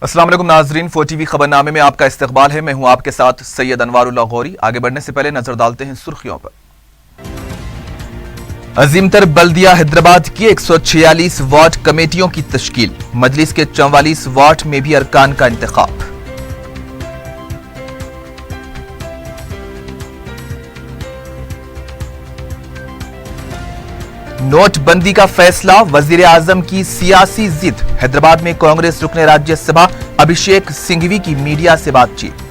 अस्सलाम वालेकुम नाजरीन, 4TV खबरनामे में आपका इस्तकबाल है। मैं हूं आपके साथ सैयद अनवारुल्लाह गौरी। आगे बढ़ने से पहले नजर डालते हैं सुर्खियों पर। अजीमतर बल्दिया हैदराबाद की 146 वार्ड कमेटियों की तश्कील, मजलिस के 44 वार्ड में भी अरकान का इंतखाब। नोटबंदी का फैसला, वजीर आजम की सियासी जिद, हैदराबाद में कांग्रेस रुकन राज्यसभा अभिषेक सिंघवी की मीडिया से बातचीत।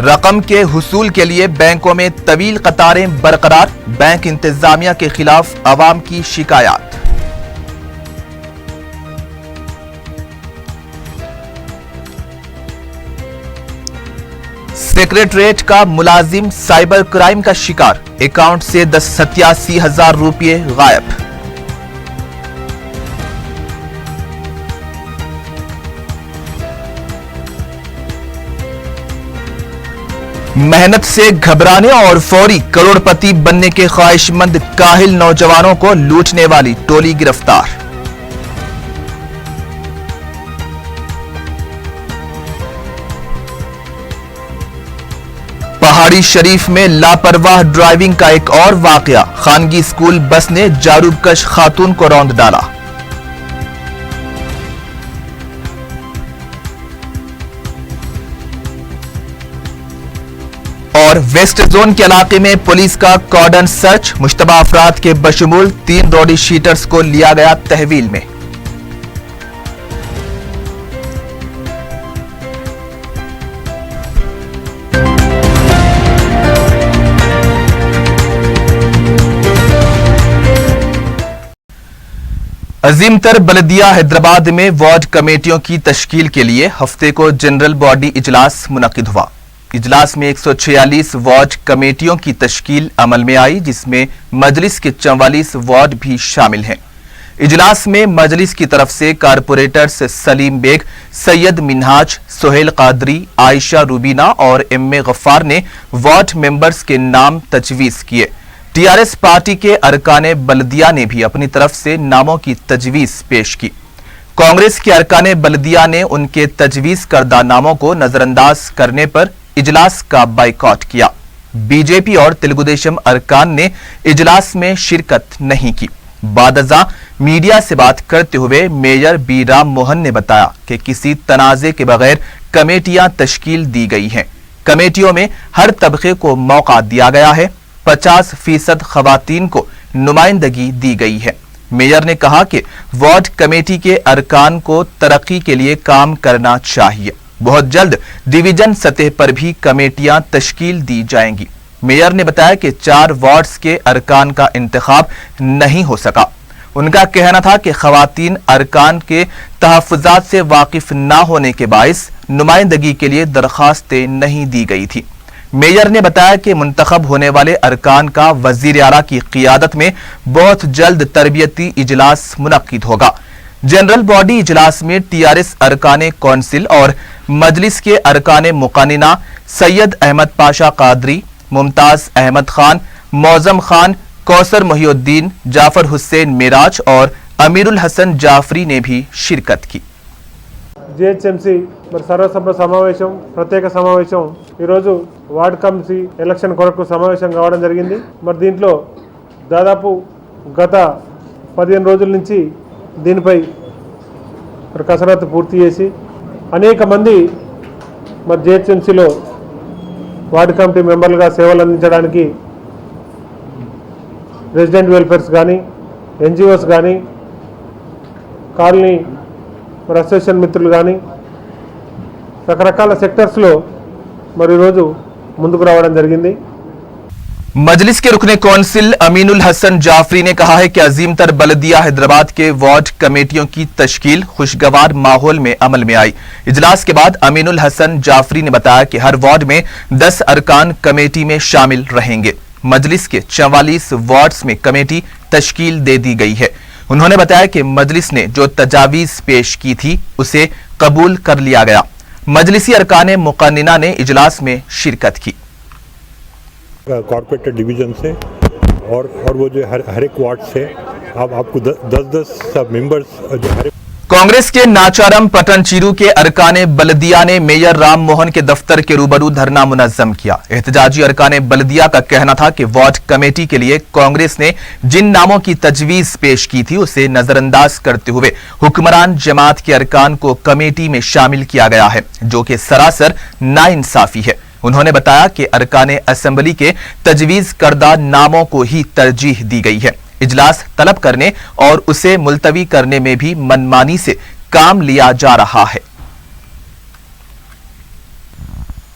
रकम के हुसूल के लिए बैंकों में तवील कतारें बरकरार, बैंक इंतजामिया के खिलाफ अवाम की शिकायत। सेक्रेटरीट का मुलाजिम साइबर क्राइम का शिकार, अकाउंट से 87,000 रुपये गायब। मेहनत से घबराने और फौरी करोड़पति बनने के ख्वाहिशमंद काहिल नौजवानों को लूटने वाली टोली गिरफ्तार। पहाड़ी शरीफ में लापरवाह ड्राइविंग का एक और वाकया, खानगी स्कूल बस ने जारूबकश खातून को रौंद डाला। और वेस्ट जोन के इलाके में पुलिस का कॉर्डन सर्च, मुश्तबा अफराद के बशमूल 3 रॉडी शीटर्स को लिया गया तहवील में। अजीमतर बल्दिया हैदराबाद में वार्ड कमेटियों की तश्कील के लिए हफ्ते को जनरल बॉडी इजलास मुनक्किद हुआ। इजलास में 146 वार्ड कमेटियों की तश्कील अमल में आई, जिसमें मजलिस के 44 वार्ड भी शामिल हैं। इजलास में मजलिस की तरफ से कारपोरेटर्स सलीम बेग, सैयद मिनहाज, सोहेल कादरी, आयशा रूबीना और एम.ए. गफ्फार ने वार्ड मेंबर्स के नाम तजवीज किए। टीआरएस पार्टी के अरकाने बल्दिया ने भी अपनी तरफ से नामों की तजवीज पेश की। कांग्रेस के अरकाने बल्दिया ने उनके तजवीज करदा नामों को नजरअंदाज करने पर इजलास का बाइकॉट किया। बीजेपी और तेलुगुदेशम अरकान ने इजलास में शिरकत नहीं की। बादजा मीडिया से बात करते हुए मेयर बी राम मोहन ने बताया कि किसी तनाजे के बगैर कमेटियां तश्कील दी गई हैं। कमेटियों में हर तबके को मौका दिया गया है। 50% खवातीन को नुमाइंदगी दी गई है। मेयर ने कहा कि वार्ड कमेटी के अरकान को तरक्की के लिए काम करना चाहिए। बहुत जल्द डिवीजन सतह पर भी कमेटियां तश्कील दी जाएंगी। मेयर ने बताया कि 4 वार्ड्स के अरकान का इंतखाब नहीं हो सका। उनका कहना था कि खवातीन अरकान के तहफ़्फ़ुज़ात से वाकिफ ना होने के बाइस नुमाइंदगी के लिए दरखास्तें नहीं दी गई थी। मेयर ने बताया कि मुंतखब होने वाले अरकान का वजीर आला की क़ियादत में बहुत जल्द तरबियती इजलास मुनक्किद होगा। जनरल बॉडी इजलास में टीआरएस अरकाने कौंसिल और मजलिस के अरकाने मुकानिना सैयद अहमद पाशा कादरी, मुमताज अहमद खान, मौजम खान, कौसर मोहिउद्दीन, जाफर हुसैन मिराज और अमीरुल हसन जाफरी ने भी शिरकत की। జిహెచ్ఎంసీ మరి సర్వసభ్య సమావేశం, ప్రత్యేక సమావేశం ఈరోజు వార్డ్ కమిటీ ఎలక్షన్ కొరకు సమావేశం కావడం జరిగింది. మరి దీంట్లో దాదాపు గత 15 రోజుల నుంచి దీనిపై మరి కసరత్తు పూర్తి చేసి అనేక మంది మరి జిహెచ్ఎంసీలో వార్డ్ కమిటీ మెంబర్లుగా సేవలు అందించడానికి రెసిడెంట్ వెల్ఫేర్స్ కానీ, ఎన్జిఓస్ కానీ, కాలనీ మరి అసోసియేషన్ మిత్రులు కానీ రకరకాల సెక్టర్స్లో మరి ఈరోజు ముందుకు రావడం జరిగింది. मजलिस के रुकने कौंसिल अमीनुल हसन जाफरी ने कहा है कि अजीमतर बल्दिया हैदराबाद के वार्ड कमेटियों की तश्कील खुशगवार माहौल में अमल में आई। इजलास के बाद अमीनुल हसन जाफरी ने बताया कि हर वार्ड में 10 अरकान कमेटी में शामिल रहेंगे। मजलिस के 44 वार्ड्स में कमेटी तश्कील दे दी गई है। उन्होंने बताया कि मजलिस ने जो तजावीज पेश की थी उसे कबूल कर लिया गया। मजलिसी अरकाने मुक़न्निना ने इजलास में शिरकत की। कॉर्पोरेट डिवीजन से और वो जो हर एक वार्ड से आपको 10-10 सब मेंबर्स जो हर कांग्रेस के नाचारम पटन चीरू के अरकाने बल्दिया ने मेयर राम मोहन के दफ्तर के रूबरू धरना मुनज्जम किया। एहतजाजी अरकाने बल्दिया का कहना था कि वार्ड कमेटी के लिए कांग्रेस ने जिन नामों की तजवीज पेश की थी उसे नजरअंदाज करते हुए हुक्मरान जमात के अरकान को कमेटी में शामिल किया गया है, जो कि सरासर नाइंसाफी है। उन्होंने बताया कि अरकाने असेंबली के तजवीज करदा नामों को ही तरजीह दी गई है। इजलास तलब करने और उसे मुलतवी करने में भी मनमानी से काम लिया जा रहा है।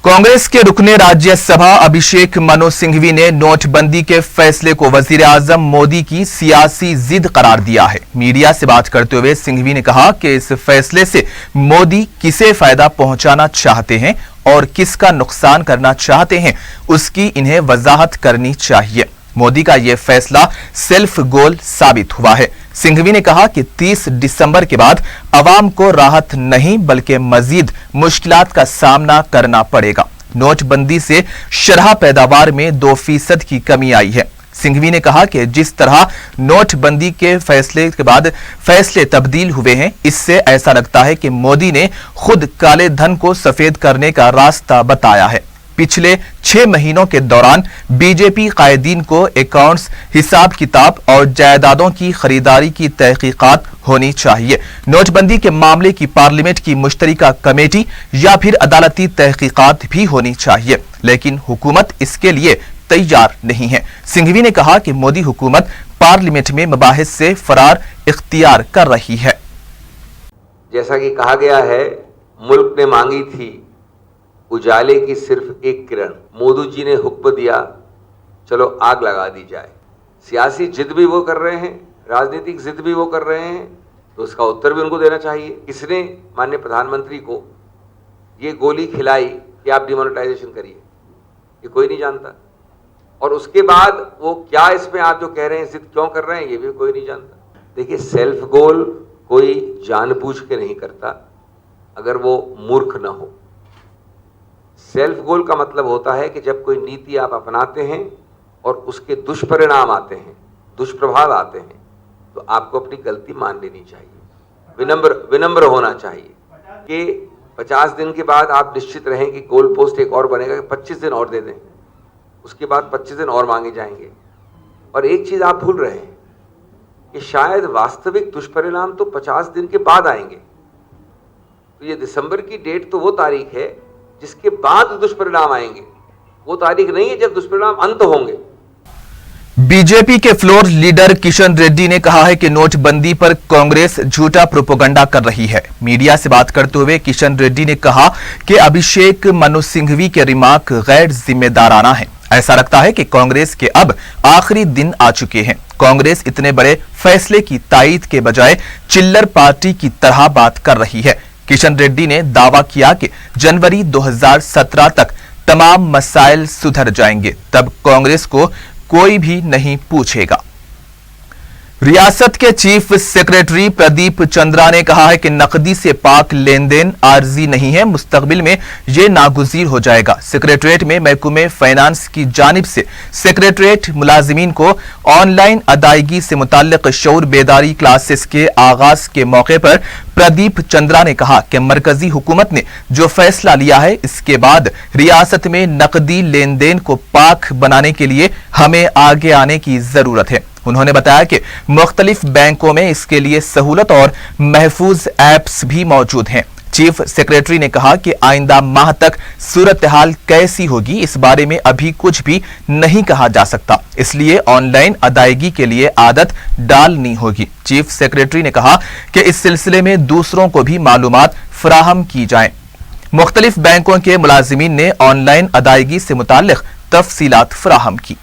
कांग्रेस के रुकने राज्यसभा अभिषेक मनु सिंघवी ने नोटबंदी के फैसले को वजीर आजम मोदी की सियासी जिद करार दिया है। मीडिया से बात करते हुए सिंघवी ने कहा कि इस फैसले से मोदी किसे फायदा पहुंचाना चाहते हैं और किसका नुकसान करना चाहते हैं, उसकी इन्हें वजाहत करनी चाहिए। मोदी का यह फैसला सेल्फ गोल साबित हुआ है। सिंघवी ने कहा कि 30 दिसंबर के बाद अवाम को राहत नहीं बल्कि मजीद मुश्किलात का सामना करना पड़ेगा। नोटबंदी से शरह पैदावार में 2% की कमी आई है। सिंघवी ने कहा कि जिस तरह नोटबंदी के फैसले के बाद फैसले तब्दील हुए हैं, इससे ऐसा लगता है कि मोदी ने खुद काले धन को सफेद करने का रास्ता बताया है। पिछले 6 महीनों के दौरान बीजेपी कायदीन को अकाउंट्स, हिसाब किताब और जायदादों की खरीदारी की तहकीकात होनी चाहिए। नोटबंदी के मामले की पार्लियामेंट की मुश्तरका कमेटी या फिर अदालती तहकीकात भी होनी चाहिए, लेकिन हुकूमत इसके लिए तैयार नहीं है। सिंघवी ने कहा कि मोदी हुकूमत पार्लियामेंट में मबाहिस से फरार इख्तियार कर रही है। जैसा कि कहा गया है, मुल्क ने मांगी थी उजाले की सिर्फ एक किरण, मोदी जी ने हुक्म दिया चलो आग लगा दी जाए। सियासी जिद भी वो कर रहे हैं, राजनीतिक जिद भी वो कर रहे हैं, तो उसका उत्तर भी उनको देना चाहिए। किसने माननीय प्रधानमंत्री को ये गोली खिलाई कि आप डिमोनेटाइजेशन करिए, ये कोई नहीं जानता। और उसके बाद वो क्या इसमें आप जो कह रहे हैं जिद क्यों कर रहे हैं, ये भी कोई नहीं जानता। देखिए, सेल्फ गोल कोई जानबूझ के नहीं करता अगर वो मूर्ख न हो। सेल्फ गोल का मतलब होता है कि जब कोई नीति आप अपनाते हैं और उसके दुष्परिणाम आते हैं, दुष्प्रभाव आते हैं, तो आपको अपनी गलती मान लेनी चाहिए, विनम्र होना चाहिए कि 50 दिन के बाद आप निश्चित रहें कि गोल पोस्ट एक और बनेगा, 25 दिन और दे दें, उसके बाद 25 दिन और मांगे जाएंगे। और एक चीज़ आप भूल रहे हैं कि शायद वास्तविक दुष्परिणाम तो 50 दिन के बाद आएंगे। तो ये दिसंबर की डेट तो वो तारीख है जिसके बाद दुष्परिणाम आएंगे, वो तारीख नहीं है जब दुष्परिणाम अंत होंगे। बीजेपी के फ्लोर लीडर किशन रेड्डी ने कहा है कि नोटबंदी पर कांग्रेस झूठा प्रोपेगेंडा कर रही है। मीडिया से बात करते हुए किशन रेड्डी ने कहा कि अभिषेक मनु सिंघवी के रिमार्क गैर जिम्मेदाराना है। ऐसा लगता है कि कांग्रेस के अब आखिरी दिन आ चुके हैं। कांग्रेस इतने बड़े फैसले की तायीद के बजाय चिल्लर पार्टी की तरह बात कर रही है। किशन रेड्डी ने दावा किया कि जनवरी 2017 तक तमाम मसाइल सुधर जाएंगे, तब कांग्रेस को कोई भी नहीं पूछेगा। रियासत के चीफ सेक्रेटरी प्रदीप चंद्रा ने कहा है कि नकदी से पाक लेन देन आर्जी नहीं है, मुस्तकबिल में ये नागुजीर हो जाएगा। सेक्रेटरीट में महकमे फाइनेंस की जानिब से सेक्रेटरीट मुलाजिमीन को ऑनलाइन अदायगी से मुताल्लिक शऊर बेदारी क्लासेस के आगाज के मौके पर प्रदीप चंद्रा ने कहा कि मरकजी हुकूमत ने जो फैसला लिया है, इसके बाद रियासत में नकदी लेन देन को पाक बनाने के लिए हमें आगे आने की जरूरत है। उन्होंने बताया कि मुख्तलिफ बैंकों में इसके लिए सहूलत और महफूज ऐप्स भी मौजूद हैं। चीफ सेक्रेटरी ने कहा कि आइंदा माह तक सूरत हाल कैसी होगी, इस बारे में अभी कुछ भी नहीं कहा जा सकता, इसलिए ऑनलाइन अदायगी के लिए आदत डालनी होगी। चीफ सेक्रेटरी ने कहा कि इस सिलसिले में दूसरों को भी मालूमात फराहम की जाएं। मुख्तलिफ बैंकों के मुलाजिमीन ने ऑनलाइन अदायगी से मुताल्लिक तफसीलात फराहम की।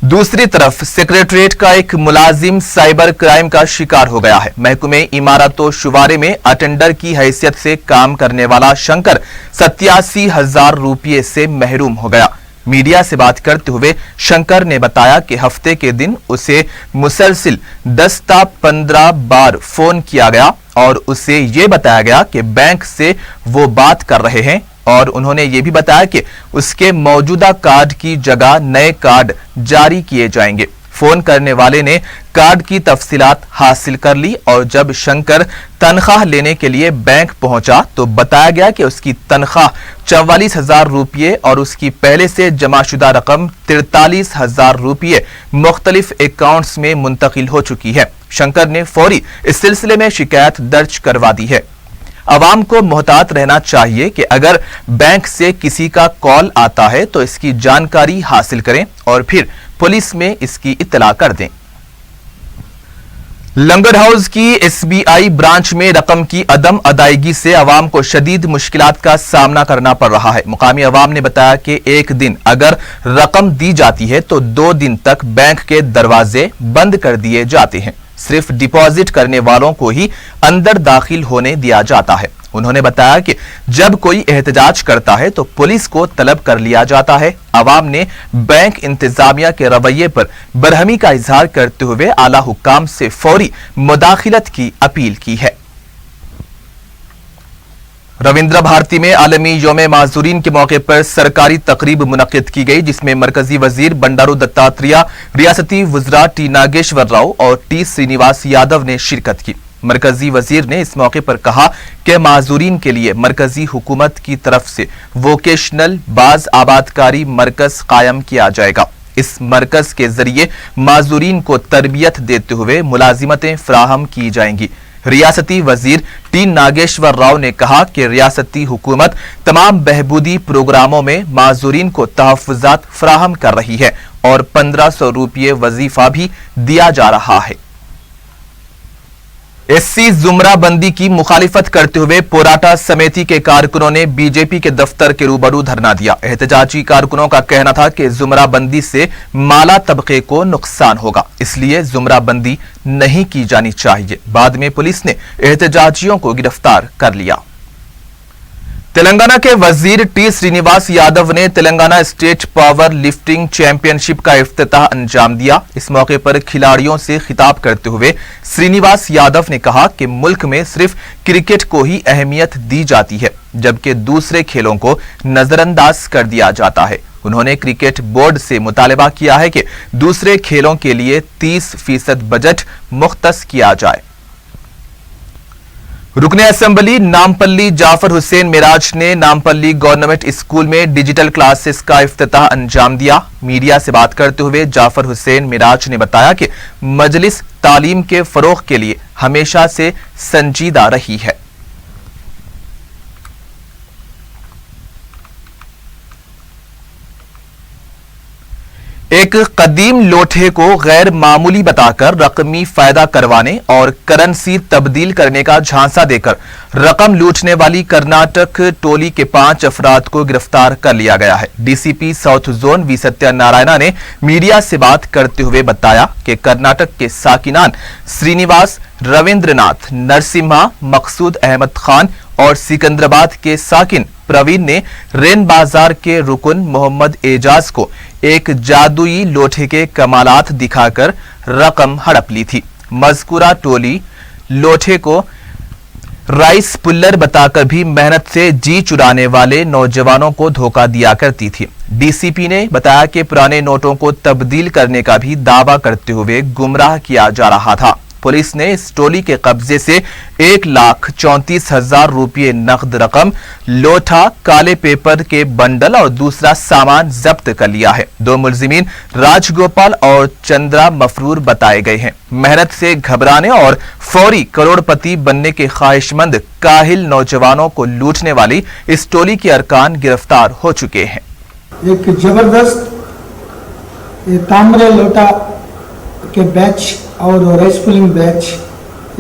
दूसरी तरफ सेक्रेटरीट का एक मुलाजिम साइबर क्राइम का शिकार हो गया है। महकमे इमारत व शुमारे में अटेंडर की हैसियत से काम करने वाला शंकर 87,000 रुपये से महरूम हो गया। मीडिया से बात करते हुए शंकर ने बताया कि हफ्ते के दिन उसे मुसलसिल 10 से 15 बार फोन किया गया और उसे ये बताया गया कि बैंक से वो बात कर रहे हैं और उन्होंने ये भी बताया कि उसके मौजूदा कार्ड की जगह नए कार्ड जारी किए जाएंगे। फोन करने वाले ने कार्ड की तफसीलात हासिल कर ली और जब शंकर तनख्वाह लेने के लिए बैंक पहुंचा तो बताया गया कि उसकी तनख्वाह 44,000 रुपये और उसकी पहले से जमाशुदा रकम 43,000 रुपये मुख्तलिफ अकाउंट्स में मुंतकिल हो चुकी है। शंकर ने फौरी इस सिलसिले में शिकायत दर्ज करवा दी है। अवाम को मोहतात रहना चाहिए कि अगर बैंक से किसी का कॉल आता है तो इसकी जानकारी हासिल करें और फिर पुलिस में इसकी इत्तला कर दें। लंगर हाउस की SBI ब्रांच में रकम की अदम अदायगी से अवाम को शदीद मुश्किलात का सामना करना पड़ रहा है। मुकामी अवाम ने बताया कि एक दिन अगर रकम दी जाती है तो 2 दिन तक बैंक के दरवाजे बंद कर दिए जाते हैं। सिर्फ डिपॉजिट करने वालों को ही अंदर दाखिल होने दिया जाता है। उन्होंने बताया कि जब कोई एहतजाज करता है तो पुलिस को तलब कर लिया जाता है। अवाम ने बैंक इंतजामिया के रवैये पर बरहमी का इजहार करते हुए आला हुक्काम से फौरी मुदाखिलत की अपील की है। रविंद्र भारती में आलमी योम माजूरीन के मौके पर सरकारी तकरीब मुनक्किद की गई, जिसमें मरकजी वजीर बंडारू दत्तात्रेय, रियासती वज़रा टी नागेश्वर राव और टी श्रीनिवास यादव ने शिरकत की। मरकजी वजीर ने इस मौके पर कहा कि माजूरीन के लिए मरकजी हुकूमत की तरफ से वोकेशनल बाज आबादकारी मरकज कायम किया जाएगा। इस मरकज के जरिए माजूरीन को तरबियत देते हुए मुलाजिमतें फराहम की जाएंगी। रियासती वजीर टी नागेश्वर राव ने कहा कि रियासती हुकूमत तमाम बहबूदी प्रोग्रामों में माजूरीन को तहफ़्फ़ुज़ात फराहम कर रही है और 1500 रुपये वजीफा भी दिया जा रहा है। SC जुमरा बंदी की मुखालिफत करते हुए पोराटा समिति के कारकुनों ने बीजेपी के दफ्तर के रूबरू धरना दिया। एहतजाजी कारकुनों का कहना था कि जुमरा बंदी से माला तबके को नुकसान होगा, इसलिए जुमरा बंदी नहीं की जानी चाहिए। बाद में पुलिस ने एहतजाजियों को गिरफ्तार कर लिया। तेलंगाना के वजीर टी श्रीनिवास यादव ने Telangana state power lifting championship का इफ्तिताह अंजाम दिया। इस मौके पर खिलाड़ियों से खिताब करते हुए श्रीनिवास यादव ने कहा कि मुल्क में सिर्फ क्रिकेट को ही अहमियत दी जाती है, जबकि दूसरे खेलों को नजरअंदाज कर दिया जाता है। उन्होंने क्रिकेट बोर्ड से मुतालबा किया है कि दूसरे खेलों के लिए 30% बजट मुख्तस किया जाए। रुकने असेंबली नामपल्ली जाफर हुसैन मिराज ने नामपल्ली गवर्नमेंट स्कूल में डिजिटल क्लासेस का इफ्तिताह अंजाम दिया। मीडिया से बात करते हुए जाफर हुसैन मिराज ने बताया कि मजलिस तालीम के फरोग के लिए हमेशा से संजीदा रही है। एक कदीम लोठे को गैर मामूली बताकर रकमी फायदा करवाने और करेंसी तब्दील करने का झांसा देकर रकम लूटने वाली कर्नाटक टोली के 5 अफराद को गिरफ्तार कर लिया गया है। DCP south zone V Satyanarayana ने मीडिया से बात करते हुए बताया कि कर्नाटक के साकिनान श्रीनिवास, रविंद्रनाथ, नरसिम्हा, मकसूद अहमद खान और सिकंदराबाद के साकिन प्रवीण ने रेन बाजार के रुकन मोहम्मद एजाज को एक जादुई लोठे के कमालात दिखाकर रकम हड़प ली थी। मज़कूरा टोली लोठे को राइस पुल्लर बताकर भी मेहनत से जी चुराने वाले नौजवानों को धोखा दिया करती थी। डीसीपी ने बताया कि पुराने नोटों को तब्दील करने का भी दावा करते हुए गुमराह किया जा रहा था। पुलिस ने इस टोली के कब्जे से 1,34,000 रुपये नकद रकम, लोठा, काले पेपर के बंडल और दूसरा सामान जब्त कर लिया है। 2 मुलजिमीन राजगोपाल और चंद्रा मफरूर बताए गए हैं। मेहनत से घबराने और फौरी करोड़पति बनने के ख्वाहिशमंद काहिल नौजवानों को लूटने वाली इस टोली के अरकान गिरफ्तार हो चुके हैं। एक जबरदस्त तांबरे लोटा के बैच और राइस पुलिंग बैच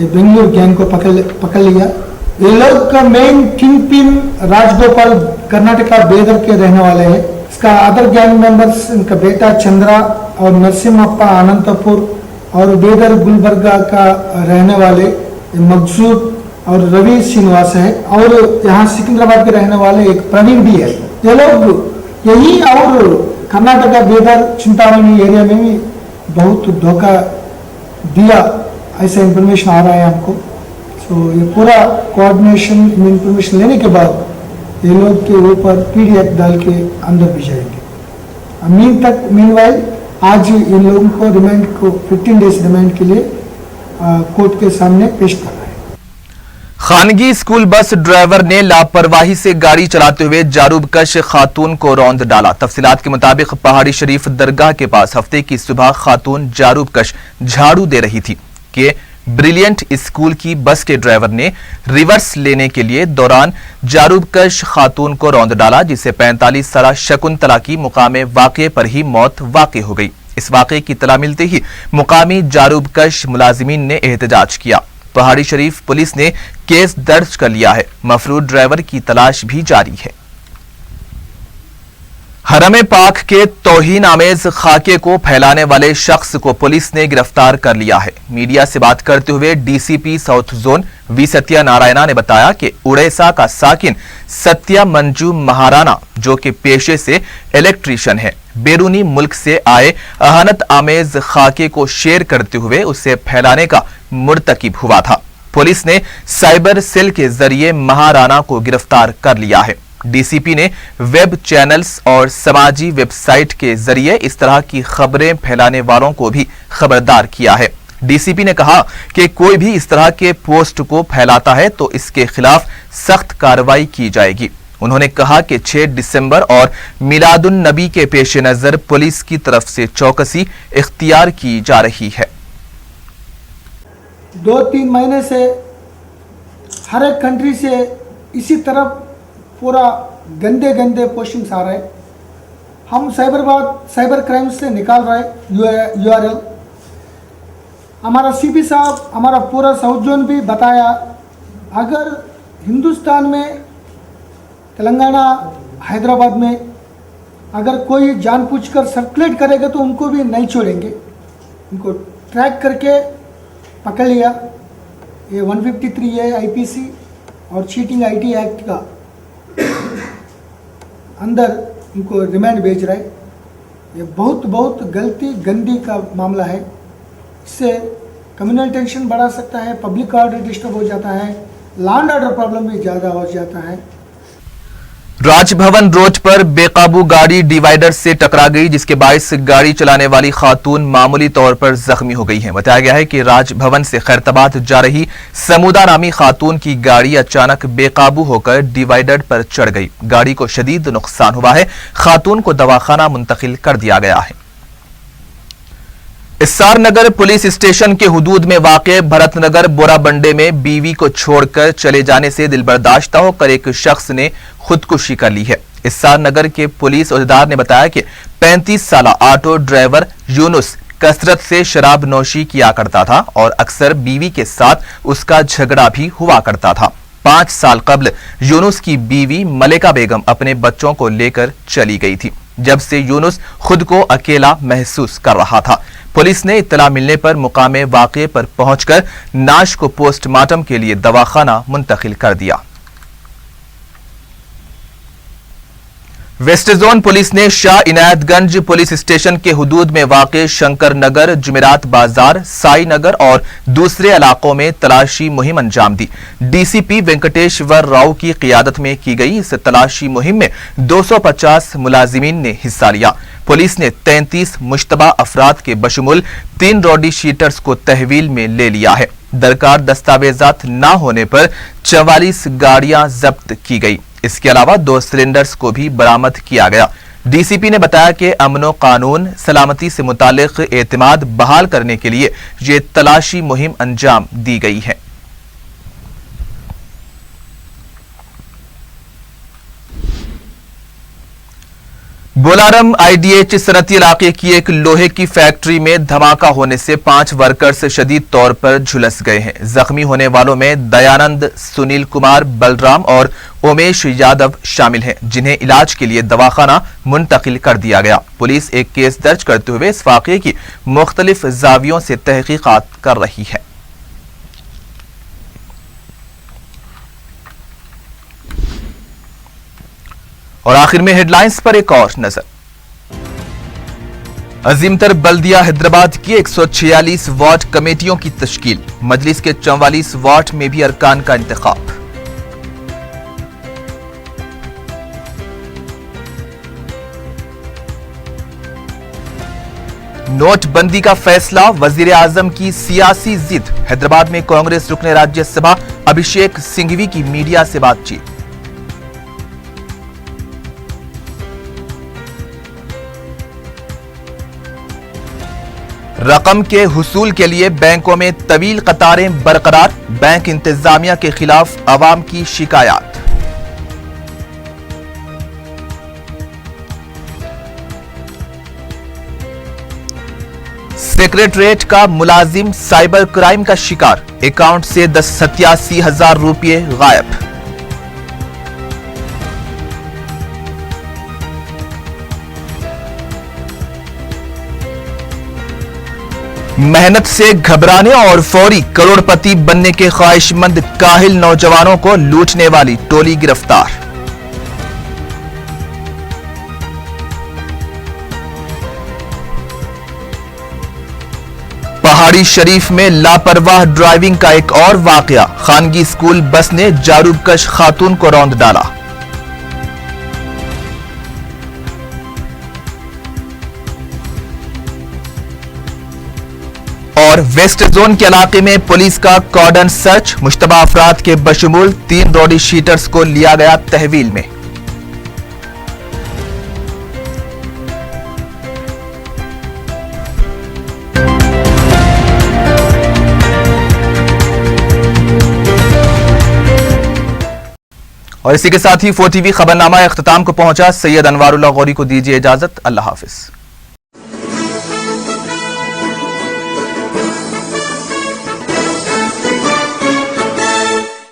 ये बेंगलुरु गैंग को पकड़ लिया। ये लोग का main kingpin Rajagopal Karnataka Bidar के रहने वाले हैं। इसका अदर गैंग मेंबर्स इनका बेटा चंद्रा और नरसिम्हप्पा अनंतपुर और बेदर गुलबर्गा का रहने वाले मकसूद और रवि श्रीनिवास है और यहाँ सिकंदराबाद के रहने वाले एक प्रवीण भी है। ये लोग यही और कर्नाटका बेदर चिंतामणि एरिया में भी बहुत धोखा दिया, ऐसा इंफॉर्मेशन आ रहा है हमको। सो ये पूरा कोऑर्डिनेशन इंफॉर्मेशन लेने के बाद ये लोग के ऊपर पीडी एक्ट डाल के अंदर भिजाएंगे। मीनवाइल आज इन लोगों को रिमांड को 15 डेज रिमांड के लिए कोर्ट के सामने पेश कर रहे हैं। खानगी स्कूल बस ड्राइवर ने लापरवाही से गाड़ी चलाते हुए जारूबकश खातून को रौंद डाला। तफसीलात के मुताबिक पहाड़ी शरीफ दरगाह के पास हफ्ते की सुबह खातून जारूबकश झाड़ू दे रही थी कि ब्रिलियंट स्कूल की बस के ड्राइवर ने रिवर्स लेने के लिए दौरान जारूबकश खातून को रौंद डाला, जिसे 45 साला शकुंतला की मुकामे वाक़े पर ही मौत वाक़ हो गई। इस वाक़े की इत्तला मिलते ही मुकामी जारूबकश मुलाजिमीन ने एहतजाज किया। पहाड़ी शरीफ पुलिस ने केस दर्ज कर लिया है। मफरूर ड्राइवर की तलाश भी जारी है। हरम पाक के तौहीन आमेज खाके को फैलाने वाले शख्स को पुलिस ने गिरफ्तार कर लिया है। मीडिया से बात करते हुए DCP south zone V Satya Narayana ने बताया कि उड़ीसा का साकिन सत्या मंजू महाराणा, जो कि पेशे से इलेक्ट्रीशियन है, बैरूनी मुल्क से आए अहानत आमेज खाके को शेयर करते हुए उसे फैलाने का मुर्तकिब हुआ था। पुलिस ने साइबर सेल के जरिए महाराणा को गिरफ्तार कर लिया है। डीसीपी ने वेब चैनल्स और समाजी वेबसाइट के जरिए इस तरह की खबरें फैलाने वालों को भी खबरदार किया है। डीसीपी ने कहा कि कोई भी इस तरह के पोस्ट को फैलाता है तो इसके खिलाफ सख्त कार्रवाई की जाएगी। उन्होंने कहा कि 6 दिसंबर और मिलादुन नबी के पेश नजर पुलिस की तरफ से चौकसी इख्तियार की जा रही है। 2-3 महीने से हर एक कंट्री से इसी तरफ पूरा गंदे गंदे पोस्टिंग्स आ रहे हैं। हम साइबर क्राइम से निकाल रहे URL। हमारा सीपी साहब, हमारा पूरा साउथ जोन भी बताया, अगर हिंदुस्तान में तेलंगाना हैदराबाद में अगर कोई जानबूझकर सर्कुलेट करेगा तो उनको भी नहीं छोड़ेंगे। उनको ट्रैक करके पकड़ लिया। ये 153A IPC और चीटिंग IT एक्ट का अंदर इनको रिमांड भेज रहा है। ये बहुत गलती गंदी का मामला है। इससे कम्युनल टेंशन बढ़ा सकता है, पब्लिक ऑर्डर डिस्टर्ब हो जाता है, लॉ एंड ऑर्डर प्रॉब्लम भी ज़्यादा हो जाता है। राजभवन रोड पर बेकाबू गाड़ी डिवाइडर से टकरा गई, जिसके बायस गाड़ी चलाने वाली खातून मामूली तौर पर जख्मी हो गई है। बताया गया है कि राजभवन से खैरताबाद जा रही समूदा नामी खातून की गाड़ी अचानक बेकाबू होकर डिवाइडर पर चढ़ गई। गाड़ी को शदीद नुकसान हुआ है। खातून को दवाखाना मुंतकिल कर दिया गया है। इस्सार नगर पुलिस स्टेशन के हुदूद में वाक़े भरतनगर बोराबंडे में बीवी को छोड़कर चले जाने से दिलबर्दाश्त होकर एक शख्स ने खुदकुशी कर ली है। इस्सार नगर के पुलिस अहदेदार ने बताया कि 35 साला ऑटो ड्राइवर यूनुस कसरत से शराब नोशी किया करता था और अक्सर बीवी के साथ उसका झगड़ा भी हुआ करता था। 5 साल कबल यूनुस की बीवी मलिका बेगम अपने बच्चों को लेकर चली गई थी, जब से यूनुस खुद को अकेला महसूस कर रहा था। पुलिस ने इत्तला मिलने पर मुकामे वाक़े पर पहुंचकर नाश को पोस्टमार्टम के लिए दवाखाना मुंतकिल कर दिया। वेस्ट जोन पुलिस ने शाह इनायतगंज पुलिस स्टेशन के हुदूद में वाक़े शंकर नगर, जुमेरात बाजार, साई नगर और दूसरे इलाकों में तलाशी मुहिम अंजाम दी। डीसीपी वेंकटेश्वर राव की क़ियादत में की गई इस तलाशी मुहिम में 250 मुलाजिमीन ने हिस्सा लिया। पुलिस ने 33 मुश्तबा अफराद के बशमुल 3 रॉडी शीटर्स को तहवील में ले लिया है। दरकार दस्तावेजात न होने पर 44 गाड़ियां जब्त की गई। इसके अलावा 2 सिलेंडर्स को भी बरामद किया गया। डीसीपी ने बताया कि अमन व कानून सलामती से मुतालिक एतमाद बहाल करने के लिए ये तलाशी मुहिम अंजाम दी गई है। बोलारम IDH सनती इलाके की एक लोहे की फैक्ट्री में धमाका होने से 5 वर्कर्स शदीद तौर पर झुलस गए हैं। जख्मी होने वालों में दयानंद, सुनील कुमार, बलराम और उमेश यादव शामिल हैं, जिन्हें इलाज के लिए दवाखाना मुंतकिल कर दिया गया। पुलिस एक केस दर्ज करते हुए इस वाक़े की मुख्तलिफ जावियों से तहकीकात कर रही है। और आखिर में हेडलाइंस पर एक और नजर। अजीमतर बल्दिया हैदराबाद की 146 वार्ड कमेटियों की तश्कील, मजलिस के 44 वार्ड में भी अरकान का इंतखाब। नोट बंदी का फैसला वजीर आजम की सियासी जिद। हैदराबाद में कांग्रेस रुकन राज्यसभा अभिषेक सिंघवी की मीडिया से बातचीत। रकम के हुसूल के लिए बैंकों में तवील कतारें बरकरार। बैंक इंतजामिया के खिलाफ अवाम की शिकायत। सेक्रेटरीट का मुलाजिम साइबर क्राइम का शिकार। अकाउंट से 87,000 रुपये गायब। मेहनत से घबराने और फौरी करोड़पति बनने के ख्वाहिशमंद काहिल नौजवानों को लूटने वाली टोली गिरफ्तार। पहाड़ी शरीफ में लापरवाह ड्राइविंग का एक और वाकया। खानगी स्कूल बस ने जारूबकश खातून को रौंद डाला। और वेस्ट जोन के इलाके में पुलिस का कॉर्डन सर्च। मुश्तबा अफराद के बशमूल 3 रॉडी शीटर्स को लिया गया तहवील में। और इसी के साथ ही 4 टीवी खबरनामा इख्तिताम को पहुंचा। सैयद अनवारुल्लाह गौरी को दीजिए इजाजत। अल्लाह हाफिज।